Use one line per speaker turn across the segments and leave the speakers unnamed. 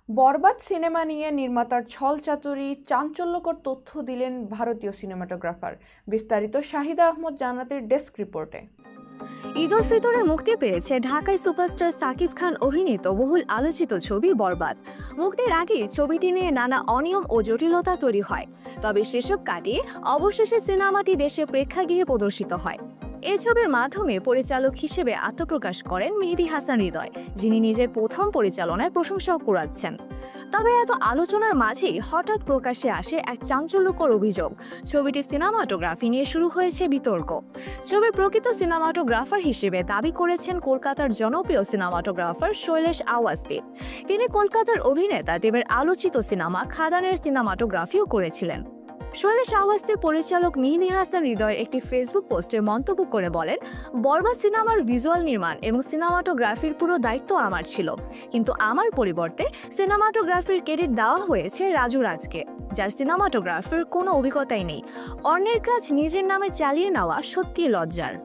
বরবাদ cinema নিয়ে নির্মাতার ছলচাতুরি, চাঞ্চল্যকর তথ্য দিলেন ভারতীয় সিনেমাটোগ্রাফার। বিস্তারিত শাহিদা আহমদ জান্নাতের ডেস্ক রিপোর্টে।
ঈদ উল ফিতরে মুক্তি পেয়েছে ঢাকায় সুপারস্টার সাকিব খান অভিনীত বহুল আলোচিত ছবি বরবাদ। মুক্তির আগেই ছবিটি নিয়ে নানা অনিয়ম ও জটিলতা তৈরি হয়, তবে সেসব কাটিয়ে অবশেষে সিনেমাটি দেশে প্রেক্ষাগৃহে প্রদর্শিত হয়। এই ছবির মাধ্যমে পরিচালক হিসেবে আত্মপ্রকাশ করেন মেহেদী হাসান হৃদয়, যিনি নিজের প্রথম পরিচালনায় প্রশংসাও কুড়াচ্ছেন। তবে এত আলোচনার মাঝেই হঠাৎ প্রকাশ্যে আসে এক চাঞ্চল্যকর অভিযোগ। ছবিটির সিনেমাটোগ্রাফি নিয়ে শুরু হয়েছে বিতর্ক। ছবির প্রকৃত সিনেমাটোগ্রাফার হিসেবে দাবি করেছেন কলকাতার জনপ্রিয় সিনেমাটোগ্রাফার শৈলেশ আওয়াজদীপ। তিনি কলকাতার অভিনেতা দেবের আলোচিত সিনেমা খাদানের সিনেমাটোগ্রাফিও করেছিলেন। শৈলেশ আওয়াজদীপ পরিচালক মেহেদী হাসান হৃদয়ের একটি ফেসবুক পোস্টে মন্তব্য করে বলেন, বরবাদ সিনেমার ভিজুয়াল নির্মাণ এবং সিনেমাটোগ্রাফির পুরো দায়িত্ব আমার ছিল, কিন্তু আমার পরিবর্তে সিনেমাটোগ্রাফির ক্রেডিট দেওয়া হয়েছে রাজু রাজকে, যার সিনেমাটোগ্রাফির কোনো অভিজ্ঞতাই নেই। অন্যের কাজ নিজের নামে চালিয়ে নেওয়া সত্যিই লজ্জার।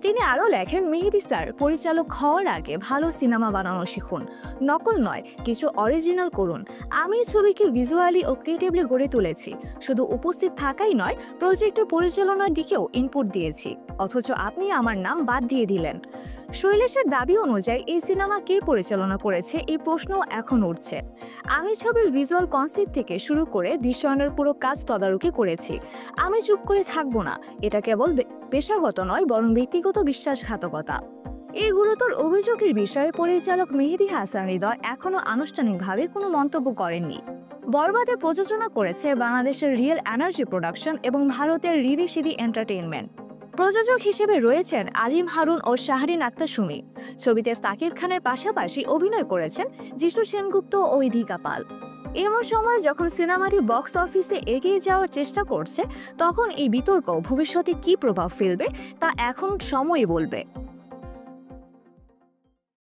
তিনি আরও লেখেন, মেহেদী স্যার, পরিচালক হওয়ার আগে ভালো সিনেমা বানানো শিখুন, নকল নয়, কিছু অরিজিনাল করুন। আমি ছবিকে ভিজুয়ালি ও ক্রিয়েটিভলি গড়ে তুলেছি, শুধু উপস্থিত থাকাই নয়, প্রজেক্টের পরিচালনার দিকেও ইনপুট দিয়েছি, অথচ আপনি আমার নাম বাদ দিয়ে দিলেন। শৈলেশের দাবি অনুযায়ী এই সিনেমা কে পরিচালনা করেছে এই প্রশ্ন এখন উঠছে। আমি ছবির ভিজুয়াল কনসেপ্ট থেকে শুরু করে দৃশ্যায়নের পুরো কাজ তদারকি করেছি। আমি চুপ করে থাকবো না, এটা কেবল পেশাগত নয় বরং ব্যক্তিগত বিশ্বাসঘাতকতা। এই গুরুতর অভিযোগের বিষয়ে পরিচালক মেহেদী হাসান হৃদয় এখনো আনুষ্ঠানিকভাবে কোনো মন্তব্য করেননি। বরবাদে প্রযোজনা করেছে বাংলাদেশের রিয়েল এনার্জি প্রোডাকশন এবং ভারতের রিদি সিদি এন্টারটেইনমেন্ট। প্রযোজক হিসেবে রয়েছেন আজিম হারুন ও শাহরিন আক্তার সুমি। ছবিতে সাকিব খানের পাশাপাশি অভিনয় করেছেন যিশু সেনগুপ্ত ও ইধিকা পাল। এমন সময় যখন সিনেমাটি বক্স অফিসে এগিয়ে যাওয়ার চেষ্টা করছে, তখন এই বিতর্ক ভবিষ্যতে কী প্রভাব ফেলবে তা এখন সময়ই বলবে।